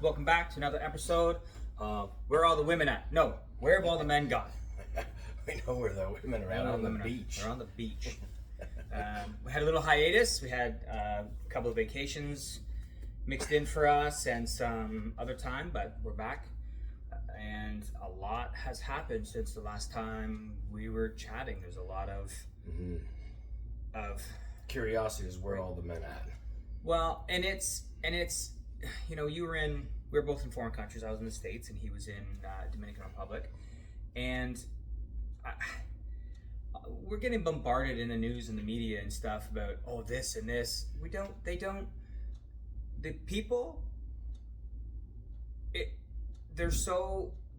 Welcome back to another episode of Where Are All the Women At? No, Where Have All the Men Gone? We know where the women are on the beach. They're on the beach. We had a little hiatus. We had a couple of vacations mixed in for us and some other time, but we're back. And a lot has happened since the last time we were chatting. There's a lot of Curiosity is where all the men at. Well, and it's you know, we were both in foreign countries. I was in the States and he was in Dominican Republic, and we're getting bombarded in the news and the media and stuff about this and this. The people,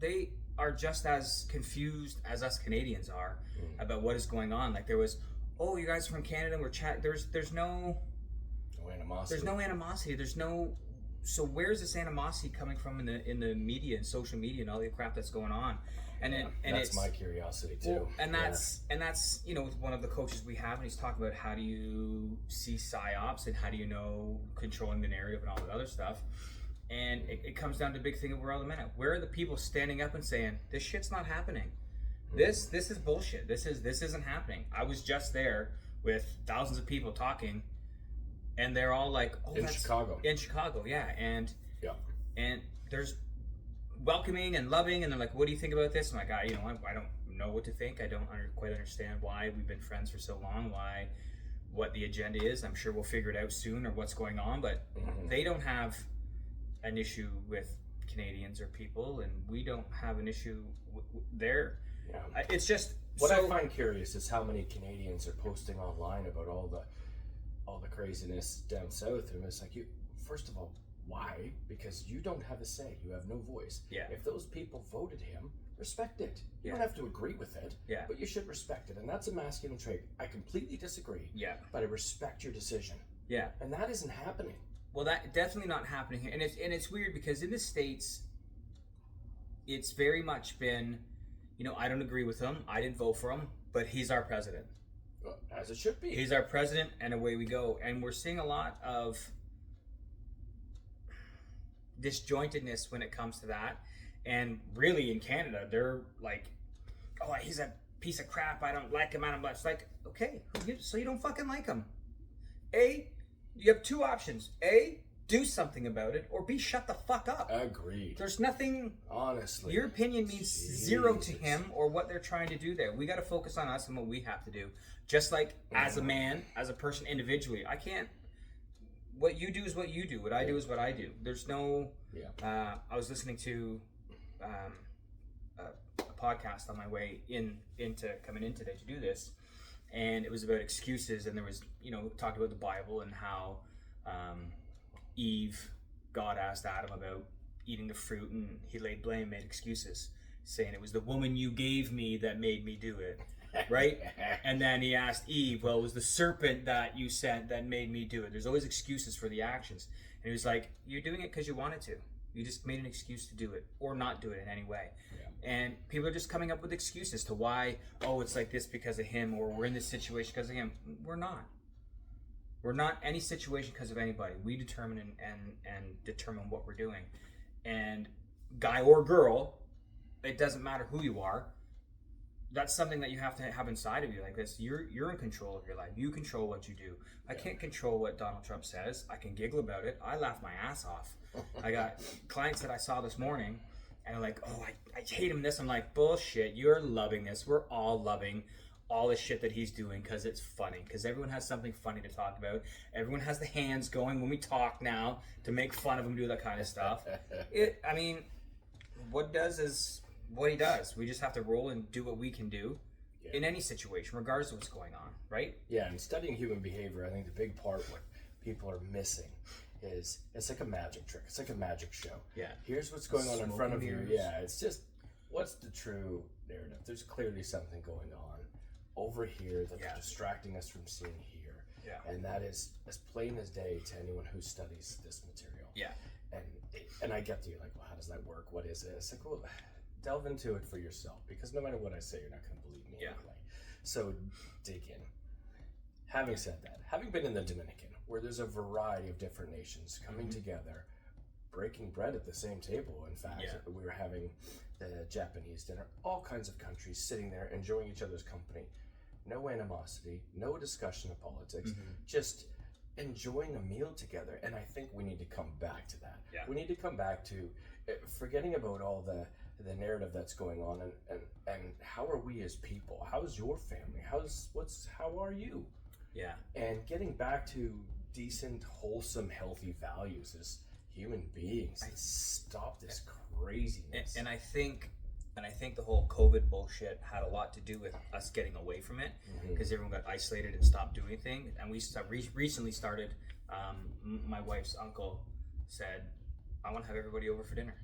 they are just as confused as us Canadians are about what is going on. Like there was, you guys are from Canada, and we're chatting. There's no animosity. There's no animosity. So where's this animosity coming from in the media and social media and all the crap that's going on? And that's my curiosity too. Well, and that's with one of the coaches we have, and he's talking about how do you see psyops and how do you know controlling the narrative and all that other stuff. And it comes down to the big thing of where all the men at. Where are the people standing up and saying this shit's not happening? This is bullshit. This isn't happening. I was just there with thousands of people talking. And they're all like, Chicago. In Chicago, yeah. And there's welcoming and loving, and they're like, what do you think about this? I'm like, I don't know what to think. I don't quite understand why we've been friends for so long, what the agenda is. I'm sure we'll figure it out soon or what's going on, but they don't have an issue with Canadians or people, and we don't have an issue there. Yeah. It's just... What I find curious is how many Canadians are posting online about all the craziness down south, and it's like, first of all, why? Because you don't have a say. You have no voice. Yeah. If those people voted him, respect it. You don't have to agree with it. Yeah. But you should respect it, and that's a masculine trait. I completely disagree. Yeah. But I respect your decision. Yeah. And that isn't happening. Well, that definitely not happening here, and it's weird because in the States, it's very much been, I don't agree with him. I didn't vote for him, but he's our president. Well, as it should be. He's our president, and away we go. And we're seeing a lot of disjointedness when it comes to that. And really, in Canada, they're like, he's a piece of crap. I don't like him. It's like, okay, so you don't fucking like him. A, you have two options. A, do something about it, or B, shut the fuck up. Agreed. There's nothing... Honestly. Your opinion means zero to him or what they're trying to do there. We got to focus on us and what we have to do. Just like as a man, as a person individually, I can't... What you do is what you do. What I do is what I do. There's no... I was listening to a podcast on my way into coming in today to do this, and it was about excuses, and there was, talked about the Bible and how... God asked Adam about eating the fruit, and he laid blame, made excuses, saying it was the woman you gave me that made me do it, right? And then he asked Eve, well, it was the serpent that you sent that made me do it. There's always excuses for the actions. And he was like, you're doing it because you wanted to. You just made an excuse to do it or not do it in any way. Yeah. And people are just coming up with excuses to why, it's like this because of him, or we're in this situation because of him. We're not. We're not any situation because of anybody. We determine and determine what we're doing. And guy or girl, it doesn't matter who you are. That's something that you have to have inside of you. Like this, you're in control of your life. You control what you do. I can't control what Donald Trump says. I can giggle about it. I laugh my ass off. I got clients that I saw this morning, and they're like, I hate him this. I'm like, bullshit. You're loving this. We're all loving all the shit that he's doing because it's funny, because everyone has something funny to talk about. Everyone has the hands going when we talk now to make fun of him, do that kind of stuff. What he does is what he does. We just have to roll and do what we can do in any situation, regardless of what's going on, right? Yeah, and studying human behavior, I think the big part what people are missing is it's like a magic trick. It's like a magic show. Yeah. Here's what's going on in front of you. Yeah, it's just, what's the true narrative? There's clearly something going on over here that's distracting us from seeing here. Yeah. And that is as plain as day to anyone who studies this material. Yeah. And I get to you, like, well, how does that work? What is it? It's like, well, delve into it for yourself, because no matter what I say, you're not going to believe me anyway. So dig in. Having said that, having been in the Dominican, where there's a variety of different nations coming together, breaking bread at the same table. In fact, we were having the Japanese dinner, all kinds of countries sitting there enjoying each other's company. No animosity, no discussion of politics, just enjoying a meal together. And I think we need to come back to that. Yeah. We need to come back to forgetting about all the narrative that's going on and how are we as people? How's your family? How are you? Yeah. And getting back to decent, wholesome, healthy values as human beings. Stop this craziness. And I think the whole COVID bullshit had a lot to do with us getting away from it, because everyone got isolated and stopped doing things. And we recently started. My wife's uncle said, "I want to have everybody over for dinner,"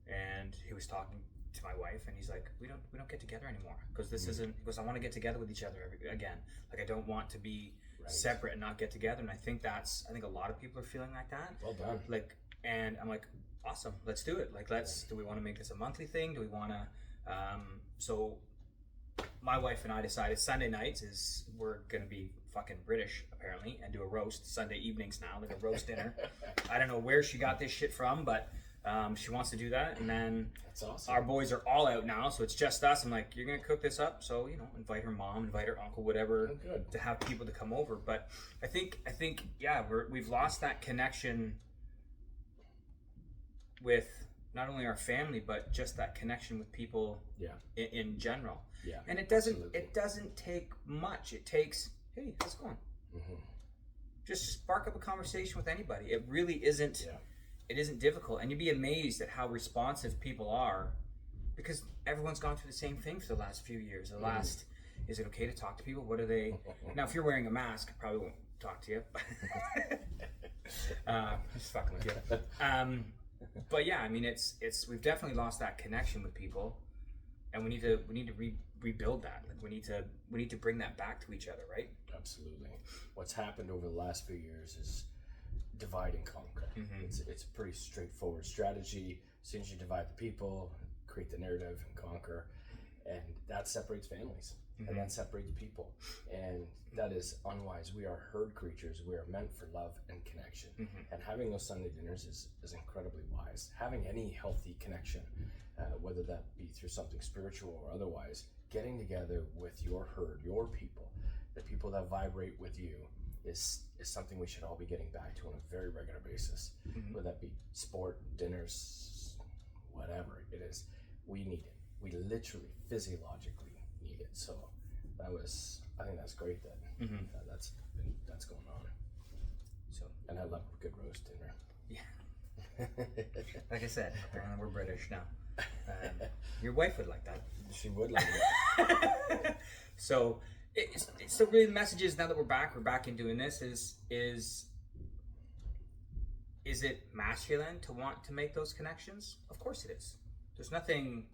and he was talking to my wife, and he's like, "We don't get together anymore because this isn't." He goes, "I want to get together with each other again. Like I don't want to be separate and not get together." And I think a lot of people are feeling like that. Well done. Like, and I'm like, awesome, let's do it. Like, do we want to make this a monthly thing? Do we want to, so my wife and I decided Sunday nights we're going to be fucking British apparently and do a roast Sunday evenings now, like a roast dinner. I don't know where she got this shit from, but she wants to do that. And then that's awesome. Our boys are all out now, so it's just us. I'm like, you're going to cook this up. So, invite her mom, invite her uncle, whatever, to have people to come over. But I think, yeah, we've lost that connection with not only our family, but just that connection with people in general. Yeah. And it doesn't take much. It takes, hey, how's it going? Just spark up a conversation with anybody. It really isn't, it isn't difficult. And you'd be amazed at how responsive people are, because everyone's gone through the same thing for the last few years. Is it okay to talk to people? What are they? Now, if you're wearing a mask, I probably won't talk to you. Just fucking with you. But yeah, I mean, we've definitely lost that connection with people, and we need to rebuild that. Like we need to bring that back to each other, right? Absolutely. What's happened over the last few years is divide and conquer. It's a pretty straightforward strategy. As soon as you divide the people, create the narrative and conquer, and that separates families. And that separates people, and that is unwise. We are herd creatures. We are meant for love and connection, and having those Sunday dinners is incredibly wise. Having any healthy connection, whether that be through something spiritual or otherwise, getting together with your herd, your people, the people that vibrate with you, is something we should all be getting back to on a very regular basis. Whether that be sport, dinners, whatever it is, we need it. We literally, physiologically need it. So I think that's great that that's going on. So, and I love a good roast dinner. Yeah. Like I said, apparently we're British now. Your wife would like that. She would like it. So really the message is, now that we're back in doing this, is it masculine to want to make those connections? Of course it is. There's nothing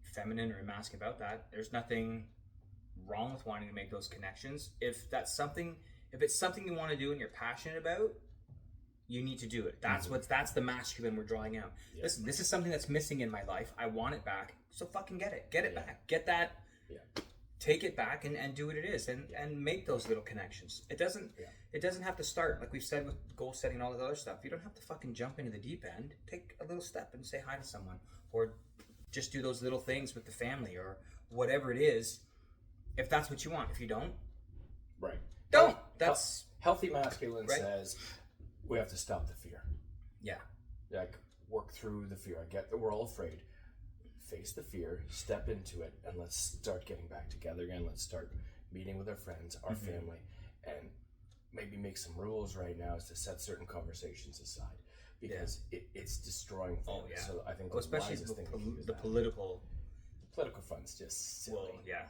feminine or masculine about that. There's nothing wrong with wanting to make those connections. If it's something you want to do and you're passionate about, you need to do it. That's the masculine we're drawing out. Yeah. Listen, this is something that's missing in my life. I want it back. So fucking get it back. Get that. Yeah. Take it back and do what it is, and make those little connections. It doesn't have to start, like we've said, with goal setting and all this other stuff. You don't have to fucking jump into the deep end. Take a little step and say hi to someone, or just do those little things with the family, or whatever it is, if that's what you want. If you don't, don't. That's healthy masculine says we have to stop the fear. Yeah. Like, work through the fear. I get that we're all afraid. Face the fear, step into it, and let's start getting back together again. Let's start meeting with our friends, our family, and maybe make some rules right now is to set certain conversations aside, because it's destroying things. Oh, yeah. So I think especially the political front's just silly. Well, yeah.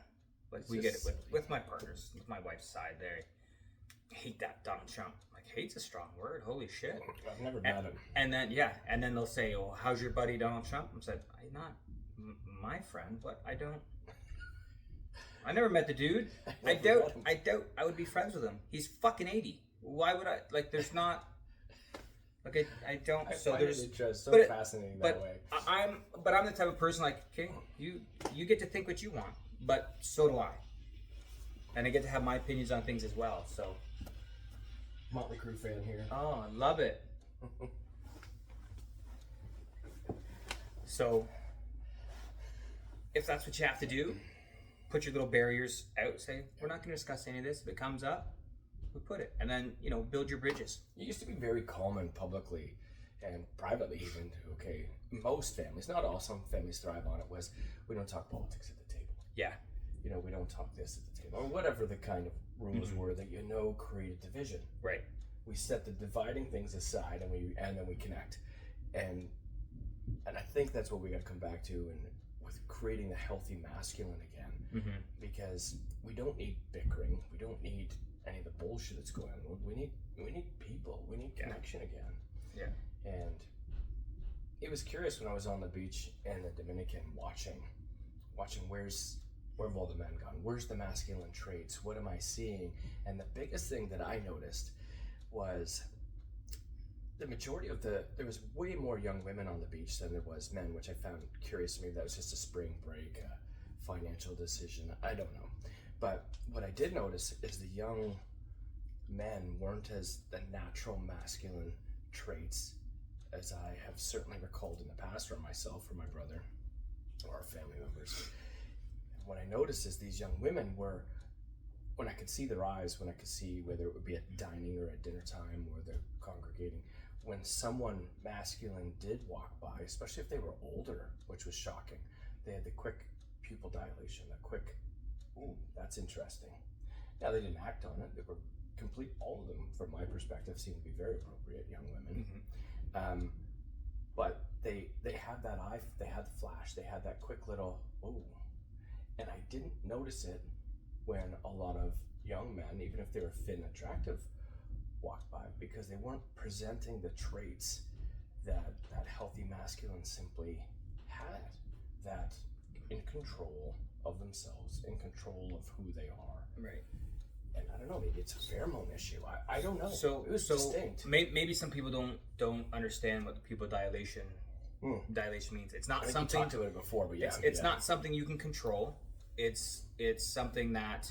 Like, we get it with my partners, with my wife's side. They hate that Donald Trump. Like, hate's a strong word. Holy shit. I've never met him. And then they'll say, "Oh, how's your buddy Donald Trump?" I said, "I'm not my friend, but I never met the dude. I doubt I would be friends with him. He's fucking 80. Why would I? Like, there's not. Like, I don't. I so find there's it so fascinating that way. I'm the type of person, like, okay, you get to think what you want, but so do I, and I get to have my opinions on things as well. So, Motley Crue fan here. Oh, I love it. So if that's what you have to do, put your little barriers out. Say, we're not going to discuss any of this. If it comes up, we put it. And then, build your bridges. It used to be very common publicly and privately even, okay, most families, not all, some families thrive on it, was we don't talk politics at the table. Yeah. We don't talk this at the table. Or whatever the kind of rules were that created division. Right. We set the dividing things aside and then we connect. And I think that's what we got to come back to with creating the healthy masculine again. Because we don't need bickering. We don't need any of the bullshit that's going on. We need people. We need connection again. Yeah. And it was curious when I was on the beach in the Dominican watching where have all the men gone? Where's the masculine traits? What am I seeing? And the biggest thing that I noticed was the majority of there was way more young women on the beach than there was men, which I found curious. Maybe that was just a spring break, financial decision. I don't know. But what I did notice is the young men weren't as the natural masculine traits as I have certainly recalled in the past from myself or my brother or our family members. What I noticed is these young women were, when I could see their eyes, when I could see whether it would be at dining or at dinner time or they're congregating, when someone masculine did walk by, especially if they were older, which was shocking, they had the quick pupil dilation, the quick, ooh, that's interesting. Now they didn't act on it. They were complete, all of them, from my perspective, seemed to be very appropriate young women. But they had that eye, they had the flash, they had that quick little, ooh. And I didn't notice it when a lot of young men, even if they were fit and attractive, walked by, because they weren't presenting the traits that healthy masculine simply had, that in control of themselves, in control of who they are. Right. And I don't know, maybe it's a pheromone issue. I don't know. So it was distinct. Maybe some people don't understand what the pupil dilation means. It's not something. You talked to it before, but it's not something you can control. It's something that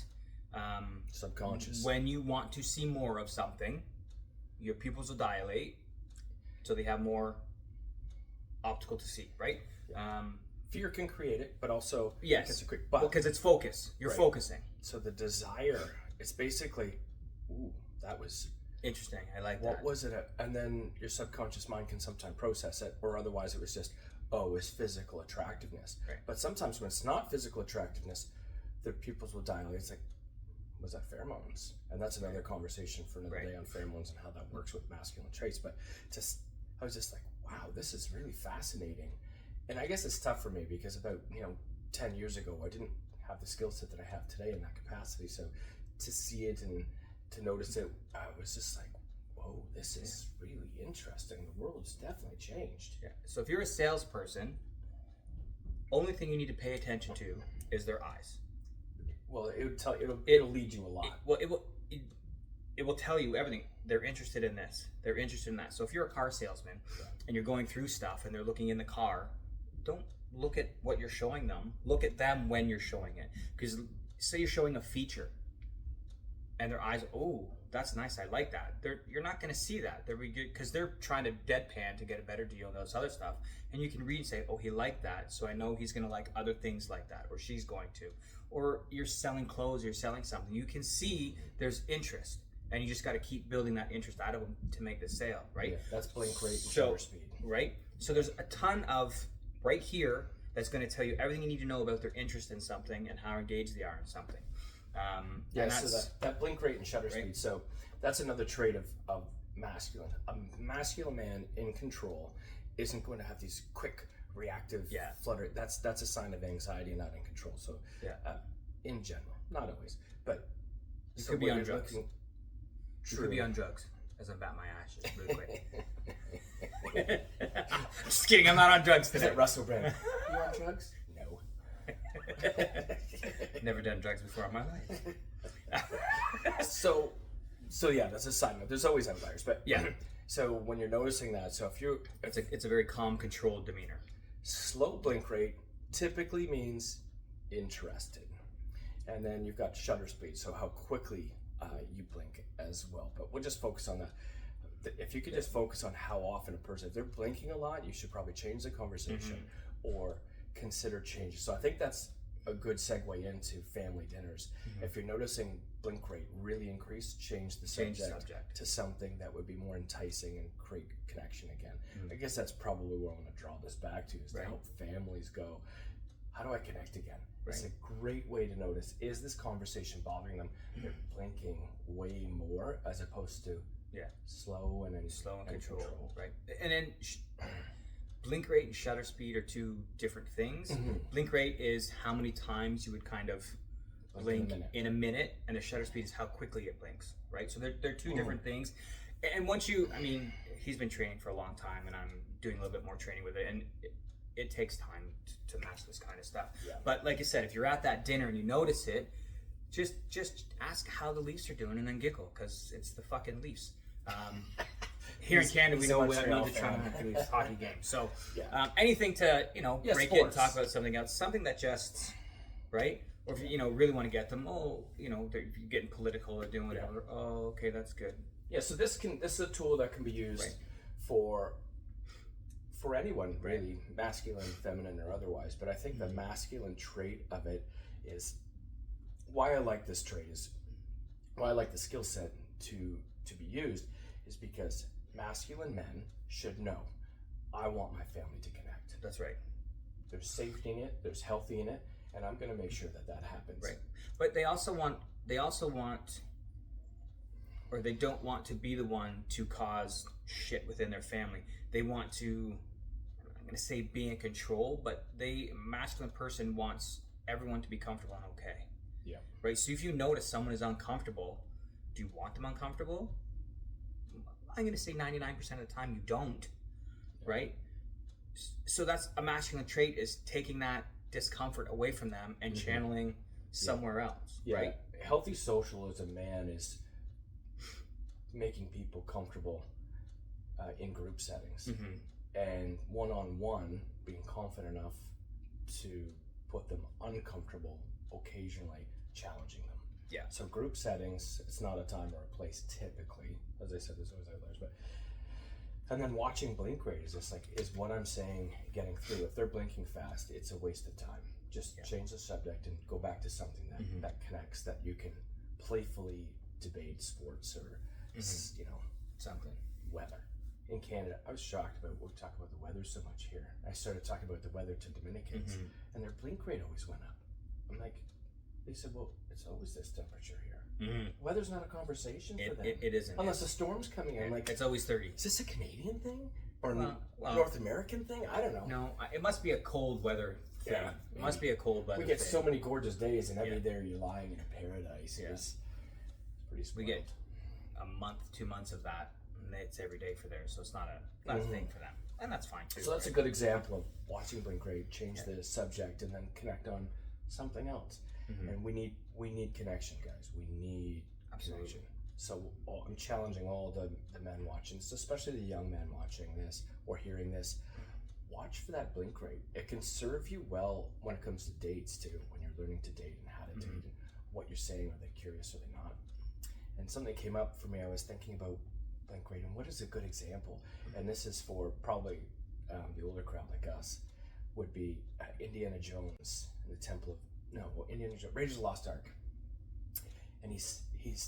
subconscious. When you want to see more of something, your pupils will dilate, so they have more optical to see. Right. Fear can create it, but also yes, but because it's focus. You're focusing. So the desire, it's basically, ooh, that was interesting. I like that. What was it? And then your subconscious mind can sometimes process it, or otherwise it was just, oh, it's physical attractiveness. Right. But sometimes when it's not physical attractiveness, the pupils will dilate. It's like, was that pheromones? And that's another conversation for another day on pheromones and how that works with masculine traits. But I was just like, wow, this is really fascinating. And I guess it's tough for me because about 10 years ago I didn't have the skill set that I have today in that capacity. So to see it and to notice it, I was just like, whoa, this is really interesting. The world's definitely changed. Yeah. So if you're a salesperson, only thing you need to pay attention to is their eyes. Well, it'll lead you a lot. It will tell you everything. They're interested in this. They're interested in that. So if you're a car salesman and you're going through stuff and they're looking in the car, don't look at what you're showing them. Look at them when you're showing it. Because say you're showing a feature and their eyes, oh, that's nice, I like that. You're not going to see that. Because they're trying to deadpan to get a better deal and those other stuff. And you can read and say, oh, he liked that, so I know he's going to like other things like that, or she's going to. Or you're selling clothes, you're selling something. You can see there's interest, and you just got to keep building that interest out of them to make the sale, right? Yeah, that's blink rate and shutter speed. Right? So there's a ton of right here that's going to tell you everything you need to know about their interest in something and how engaged they are in something. So that blink rate and shutter speed. So that's another trait of masculine. A masculine man in control isn't going to have these quick reactive flutter. That's a sign of anxiety and not in control. So in general, not always, but you could be on drugs. You could be on drugs. As I bat my ass just really quick. Just kidding, I'm not on drugs today. Is it Russell Brand? You on drugs? No. Never done drugs before in my life. So yeah, that's a side note. There's always outliers, but so when you're noticing that, so if you, it's a very calm, controlled demeanor. Slow blink rate typically means interested, and then you've got shutter speed, so how quickly you blink as well. But we'll just focus on that. If you could just focus on how often a person, if they're blinking a lot, you should probably change the conversation or consider changes. So I think that's a good segue into family dinners. If you're noticing blink rate really increase, change the subject to something that would be more enticing and create connection again. I guess that's probably where I want to draw this back to, is to help families go, how do I connect again? It's a great way to notice, is this conversation bothering them? They're blinking way more as opposed to slow and control. Right. And then blink rate and shutter speed are two different things. Blink rate is how many times you would kind of blink in a minute, and the shutter speed is how quickly it blinks, right? So they're two different things. And once he's been training for a long time, and I'm doing a little bit more training with it, and it takes time to master this kind of stuff. But like I said, if you're at that dinner and you notice it, just ask how the Leafs are doing and then giggle, because it's the fucking Leafs. Here in Canada, we know we need to try to do this hockey game. So anything to break it and talk about something else, something that just right. Or if you really want to get them, they're getting political or doing whatever. Oh, okay, that's good. Yeah, so this is a tool that can be used for anyone, really, masculine, feminine, or otherwise. But I think the masculine trait of it is why I like this trait, is why I like the skill set to be used, is because masculine men should know, I want my family to connect. That's right. There's safety in it, there's healthy in it, and I'm going to make sure that happens. Right. But they also want, or they don't want to be the one to cause shit within their family. They want to, I'm going to say be in control, but a masculine person wants everyone to be comfortable and okay. Yeah. Right. So if you notice someone is uncomfortable, do you want them uncomfortable? I'm going to say 99% of the time you don't. Right. So that's a masculine trait, is taking that discomfort away from them and channeling somewhere else. Right. Healthy socialism, man, is making people comfortable in group settings, and one-on-one being confident enough to put them uncomfortable, occasionally challenging them. Yeah. So group settings, it's not a time or a place typically. As I said, there's always outliers, but and then watching blink rate is just like, is what I'm saying getting through? If they're blinking fast, it's a waste of time. Just change the subject and go back to something that connects, that you can playfully debate sports or something. Weather. In Canada, I was shocked about, we talk about the weather so much here. I started talking about the weather to Dominicans, and their blink rate always went up. I'm like, they said, well, it's always this temperature here. Weather's not a conversation for them. It isn't. Unless a storm's coming in. Like, it's always 30. Is this a Canadian thing? Or North American thing? I don't know. No, it must be a cold weather thing. Yeah, it must be a cold weather thing. We get thing. so many gorgeous days, and every day you're lying in a paradise. Yeah. It's pretty spoiled. We get a month, 2 months of that, and it's every day for there, so it's not a thing for them. And that's fine too. So that's a good example of watching blink rate, change the subject, and then connect on something else. And we need connection, guys. We need connection. So I'm challenging all the men watching, especially the young men watching this or hearing this. Watch for that blink rate. It can serve you well when it comes to dates too, when you're learning to date and how to date and what you're saying. Are they curious or are they not? And something came up for me. I was thinking about blink rate and what is a good example. And this is for probably the older crowd like us, would be Indiana Jones in the Temple of Indiana Jones, Raiders of the Lost Ark. And he's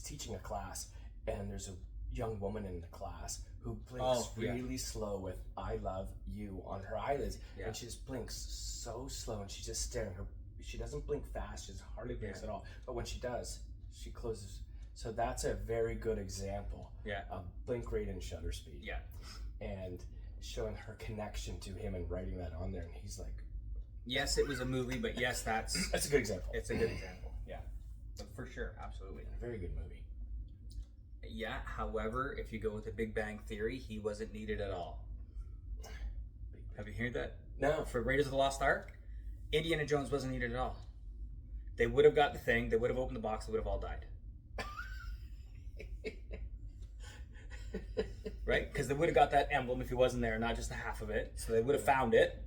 teaching a class, and there's a young woman in the class who blinks really slow with "I love you" on her eyelids, and she just blinks so slow, and she's just staring. She doesn't blink fast; she hardly blinks at all. But when she does, she closes. So that's a very good example of blink rate and shutter speed. Yeah, and showing her connection to him and writing that on there, and he's like, "Yes, it was a movie, but yes, that's a good example. It's a good example. Yeah, for sure, absolutely, a very good movie." Yeah, however, if you go with the Big Bang Theory, he wasn't needed at all. Have you heard that? No. For Raiders of the Lost Ark, Indiana Jones wasn't needed at all. They would have got the thing, they would have opened the box, they would have all died. Right? Because they would have got that emblem if he wasn't there, not just the half of it. So they would have found it,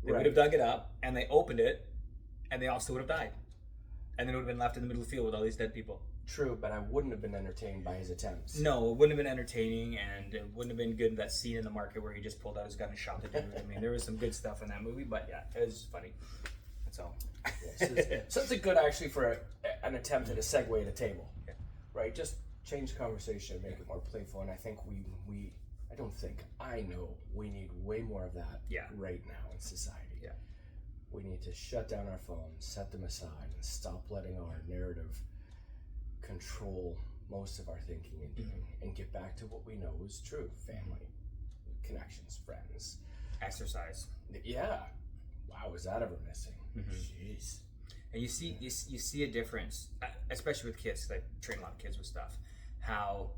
they would have dug it up, and they opened it, and they also would have died. And then it would have been left in the middle of the field with all these dead people. True, but I wouldn't have been entertained by his attempts. No, it wouldn't have been entertaining, and it wouldn't have been good. That scene in the market where he just pulled out his gun and shot the dude. I mean, there was some good stuff in that movie, but yeah, it was funny. That's all. Yeah, so it's a good actually for an attempt at a segue at a table, right? Just change the conversation, make it more playful, and I think I know we need way more of that right now in society. Yeah. We need to shut down our phones, set them aside, and stop letting our narrative control most of our thinking and doing, and get back to what we know is true: family, connections, friends, exercise. Yeah. Wow, is that ever missing? Jeez. And you see a difference, especially with kids. 'Cause I train a lot of kids with stuff. How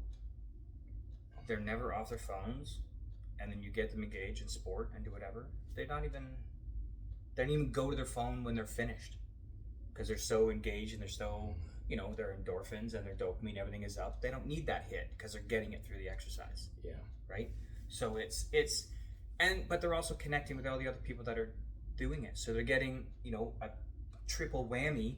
they're never off their phones, and then you get them engaged in sport and do whatever. They don't even go to their phone when they're finished, because they're so engaged and they're so, their endorphins and their dopamine, everything is up. They don't need that hit because they're getting it through the exercise. Yeah. Right. So but they're also connecting with all the other people that are doing it. So they're getting, a triple whammy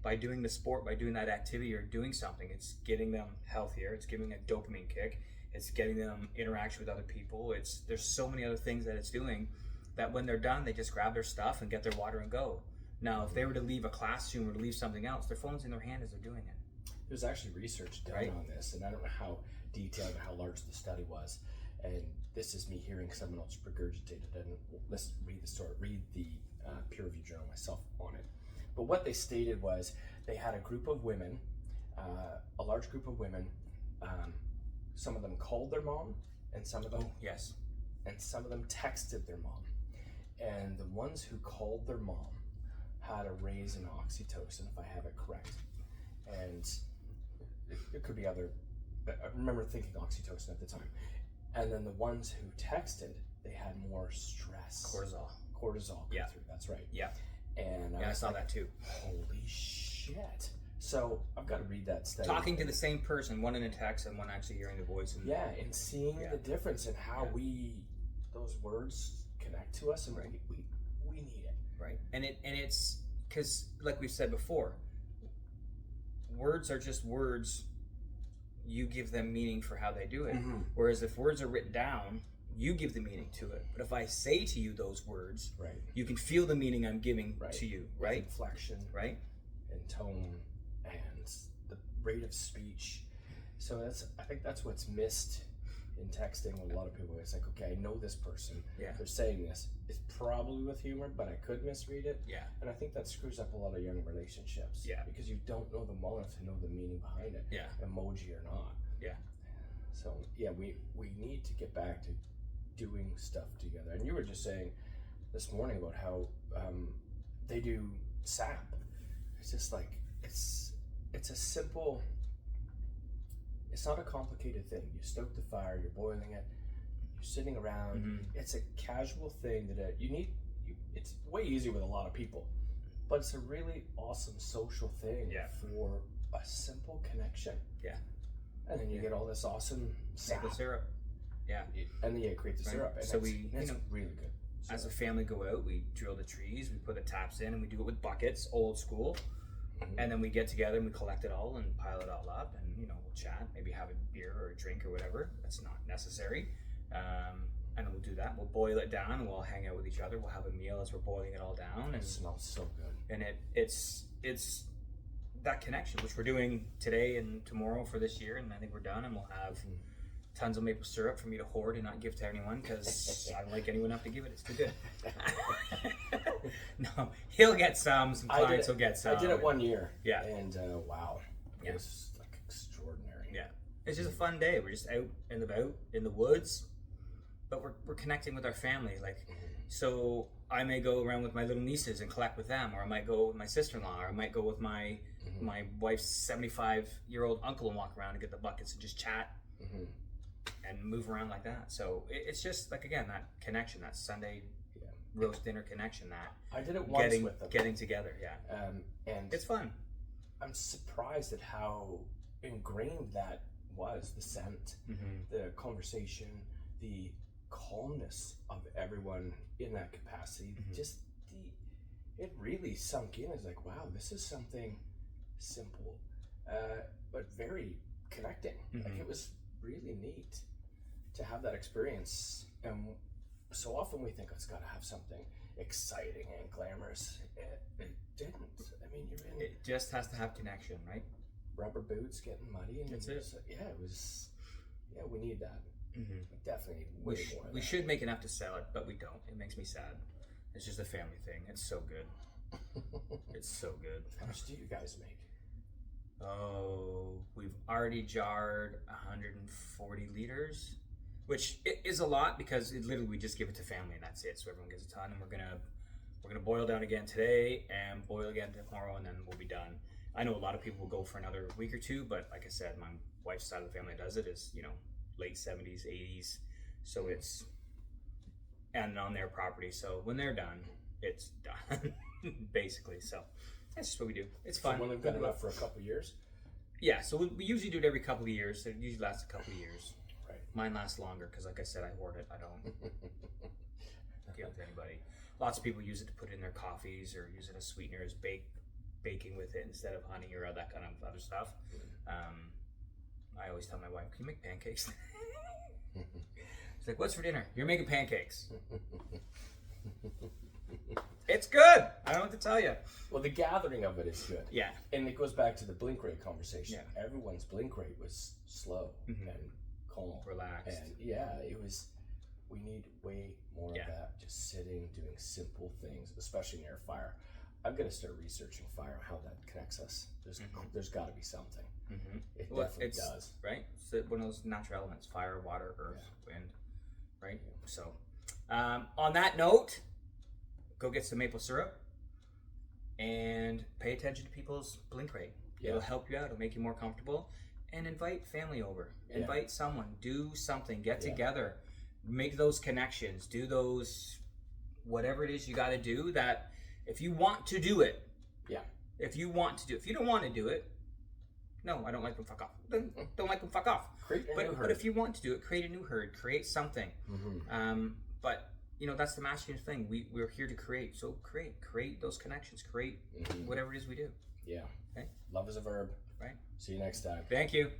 by doing the sport, by doing that activity or doing something. It's getting them healthier. It's giving a dopamine kick. It's getting them interaction with other people. There's so many other things that it's doing that when they're done, they just grab their stuff and get their water and go. Now, if they were to leave a classroom or to leave something else, their phone's in their hand as they're doing it. There's actually research done on this, and I don't know how detailed or how large the study was. And this is me hearing someone else regurgitate it. And let's read the peer-reviewed journal myself on it. But what they stated was they had a group of women, a large group of women. Some of them called their mom, and some of them and some of them texted their mom. And the ones who called their mom had a raise in oxytocin, if I have it correct. And it could be other, but I remember thinking oxytocin at the time. And then the ones who texted, they had more stress. Cortisol. Yeah. Through. That's right. Yeah. And I saw that too. Holy shit. So I've got to read that study. Talking to the same person, one in a text and one actually hearing the voice. And seeing the difference in how those words connect to us, and we need it. Right. And it's because, like we've said before, words are just words. You give them meaning for how they do it. Whereas if words are written down, you give the meaning to it. But if I say to you those words, you can feel the meaning I'm giving to you, right? With inflection, right, and tone, and the rate of speech. So I think that's what's missed in texting with a lot of people. It's like, okay, I know this person. They're saying this. It's probably with humor, but I could misread it. And I think that screws up a lot of young relationships. Because you don't know them well enough to know the meaning behind it. Emoji or not. So we need to get back to doing stuff together. And you were just saying this morning about how they do SAP. It's just like it's a simple. It's not a complicated thing. You stoke the fire, you're boiling it, you're sitting around. It's a casual thing that it's way easier with a lot of people, but it's a really awesome social thing for a simple connection. And then you get all this awesome maple syrup. And then you create the syrup. And so it's really good. Syrup. As a family go out, we drill the trees, we put the taps in, and we do it with buckets, old school. And then we get together and we collect it all and pile it all up, and we'll chat, maybe have a beer or a drink or whatever. That's not necessary. And we'll do that. We'll boil it down and we'll hang out with each other. We'll have a meal as we're boiling it all down. And it smells so good. And it's that connection, which we're doing today and tomorrow for this year, and I think we're done, and we'll have tons of maple syrup for me to hoard and not give to anyone because I don't like anyone enough to give it. It's too good. No, he'll get some clients will get some. I did it 1 year. And wow. It was like extraordinary. It's just a fun day. We're just out and about in the woods, but we're connecting with our family. So I may go around with my little nieces and collect with them, or I might go with my sister-in-law, or I might go with my wife's 75-year-old uncle and walk around and get the buckets and just chat and move around like that. So it's just like, again, that connection, that Sunday roast dinner connection, that I did it once with them. Getting together, and it's fun. I'm surprised at how ingrained that was. The scent, the conversation, the calmness of everyone in that capacity. It really sunk in. It's like, wow, this is something simple but very connecting. Like, it was really neat to have that experience. And so often we think it's got to have something exciting and glamorous. It didn't. I mean, you're in. It just has to have connection, right? Rubber boots, getting muddy, and that's it. Yeah, it was. Yeah, we need that. We definitely need way more. We should make enough to sell it, but we don't. It makes me sad. It's just a family thing. It's so good. It's so good. How much do you guys make? Oh, we've already jarred 140 liters, which is a lot because literally we just give it to family and that's it. So everyone gets a ton, and we're gonna boil down again today and boil again tomorrow, and then we'll be done. I know a lot of people will go for another week or two, but like I said, my wife's side of the family does it is, late 70s, 80s. So it's, and on their property. So when they're done, it's done, basically. So that's just what we do. It's fun. So when they've got enough for a couple of years? Yeah, so we usually do it every couple of years. It usually lasts a couple of years. Right. Mine lasts longer because, like I said, I hoard it. I don't give it to anybody. Lots of people use it to put in their coffees or use it as sweetener, as baking with it instead of honey or all that kind of other stuff. I always tell my wife, "Can you make pancakes?" She's like, "What's for dinner?" "You're making pancakes." It's good. I don't know what to tell you. Well, the gathering of it is good. Yeah. And it goes back to the blink rate conversation. Yeah. Everyone's blink rate was slow and calm. Relaxed. And it was, we need way more of that. Just sitting, doing simple things, especially near fire. I'm going to start researching fire, how that connects us. There's got to be something. It definitely does. Right? It's one of those natural elements: fire, water, earth, wind. Right? So, on that note, go get some maple syrup and pay attention to people's blink rate. It'll help you out. It'll make you more comfortable. And invite family over. Invite someone. Do something. Get together. Make those connections. Do those, whatever it is you got to do, that if you want to do it. Yeah. If you want to do it. If you don't want to do it, no, I don't like them, fuck off. Then don't like them, fuck off. Create a new herd. But if you want to do it, create a new herd. Create something. But that's the masculine thing. We're here to create. So create those connections. Create whatever it is we do. Yeah. Okay. Love is a verb. Right. See you next time. Thank you.